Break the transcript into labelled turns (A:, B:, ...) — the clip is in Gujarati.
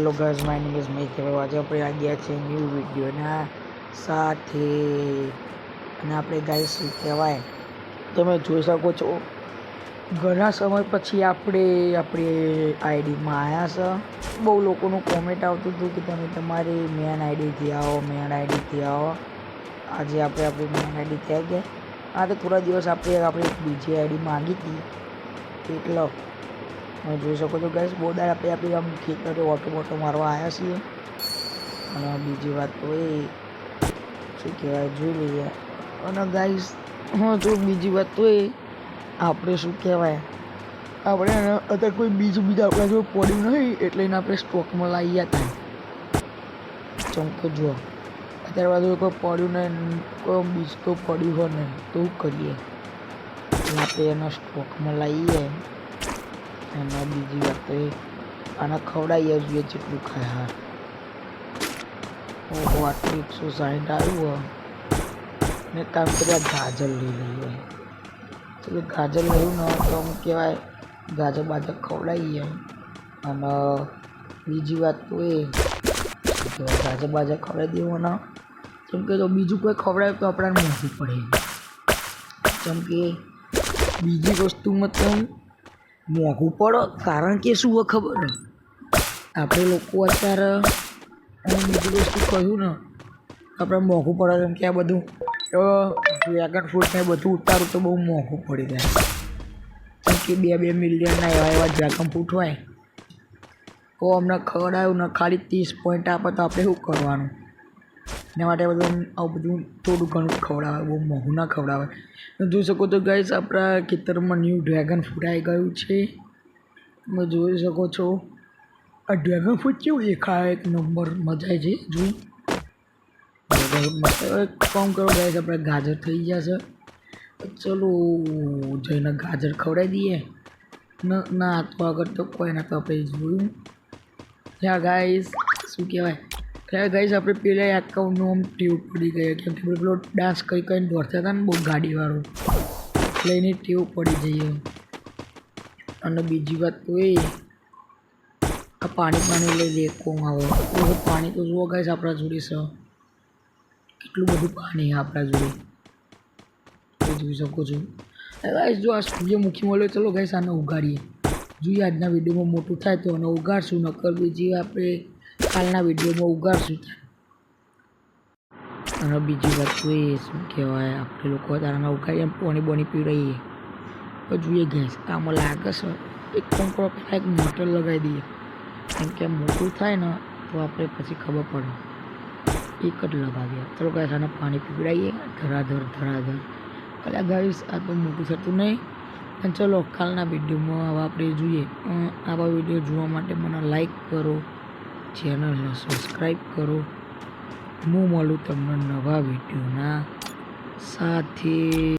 A: Hello guys, my name is make. આજે આપણે આ ગયા છે ન્યૂ વિડીયોના સાથે અને આપણે ગાઈઝ શું કહેવાય તમે જોઈ શકો છો ઘણા સમય પછી આપણે આપણી આઈડીમાં આવ્યા છે. બહુ લોકોનું કોમેન્ટ આવતું હતું કે તમે તમારી મેન આઈડીથી આવો. આજે આપણે આપણી મેન આઈડીથી આવી ગયા. આ તો થોડા દિવસ આપણે બીજી આઈડી માંગી હતી એટલે તમે જોઈ શકો છો ગાઈસ બહુ દાડ આપણે આમ ખેતરે ઓટો મારવા આવ્યા છીએ. અને બીજી વાત તો એ શું કહેવાય જોઈ લઈએ. અને ગાઈસ જો બીજી વાત તો એ આપણે શું કહેવાય આપણે અત્યારે કોઈ બીજું આપણા જો પડ્યું નહીં એટલે એને આપણે સ્ટોકમાં લાવી હતા. ચમકો જુઓ અત્યારે બાજુ કોઈ પડ્યું નહીં, કોઈ બીજ તો પડ્યું હોય નહીં તો શું કરીએ આપણે એના સ્ટોકમાં લાવીએ. અને બીજી વાત તો એ આને ખવડાવીએ જોઈએ જેટલું ખાય. હા ઓહો આટલું 160 આવ્યું ને કામ કર્યા ગાજર લઈ લઈએ. તો ગાજર લેવું ને તો આમ કહેવાય ગાજર બાજર ખવડાવીએ. અને બીજી વાત તો એ કહેવાય ગાજર બાજર ખવડાવી દેવાના. કેમ કે તો બીજું કોઈ ખવડાવે તો આપણને મોંઘું પડે. કેમ કે બીજી વસ્તુમાં તો મોંઘું પડો કારણ કે શું ખબર આપણે લોકો અત્યારે બીજી વસ્તુ કહ્યું ને આપણે મોંઘું પડે. કેમ કે આ બધું ડ્રેગન ફ્રૂટ ને બધું ઉતારું તો બહુ મોંઘું પડી જાય. કેમ કે 2 મિલિયનના એવા ડ્રેગન ફ્રૂટ હોય તો અમને ખવડાવ્યું ને ખાલી 30 પોઈન્ટ આપે તો આપણે શું કરવાનું? એના માટે આવું બધું થોડું ઘણું ખવડાવે, બહુ મોંઘું ના ખવડાવે. જોઈ શકો તો ગાઈસ આપણા ખેતરમાં ન્યૂ ડ્રેગન ફ્રૂટ આવી ગયું છે. તમે જોઈ શકો છો આ ડ્રેગન ફ્રૂટ કેવું દેખાય, એક નંબર મજા આવી છે જોઈ. કામ કરો ગાઈસ આપણે ગાજર થઈ ગયા છે. ચલો જઈને ગાજર ખવડાવી દઈએ. ના તો આગળ તો કોઈ ના તો આપણે જોયું ત્યાં ગાઈસ શું કહેવાય ગાઈસ આપણે પેલા એકાઉન્ટનું આમ ટેવ પડી ગઈ. કેમ કે પેલો ડાન્સ કરીને દોડતા હતા ને બહુ ગાડીવાળો એટલે એની ટેવ પડી જઈએ. અને બીજી વાત તો એ આ પાણી લઈ લે કોમ આવે પાણી તો જુઓ ગાઈસ આપણા જોડે છે. કેટલું બધું પાણી આપણા જોડે જોઈ શકો છો ગાઈસ. જો આ સૂર્યમુખી મળ્યો ચલો ગાઈસ આને ઉગાડીએ. જોઈએ આજના વિડીયોમાં મોટું થાય તો આને ઉગાડશું, નકર બીજી આપણે કાલના વિડીયોમાં ઉગાડશું. અને બીજી વાત તો એ શું કહેવાય આપણે લોકો તારાના ઉગાડીએ પાણી બોની પીવડાવીએ તો જોઈએ ગાઈસ આમાં લાગે છે એક કંકરો એક મોટર લગાવી દઈએ. કેમ કે મોટું થાય ને તો આપણે પછી ખબર પડે. એક જ લગાવીએ. ચલો ગાઈસ આને પાણી પીવડાવીએ ધરાધર. એટલે ગાઈસ આ તો મોટું થતું નહીં. અને ચલો કાલના વિડીયોમાં હવે આપણે જોઈએ. આવા વિડીયો જોવા માટે મને લાઈક કરો, ચેનલને સબસ્ક્રાઈબ કરો. હું મળું તમને નવા વિડીયોના સાથે.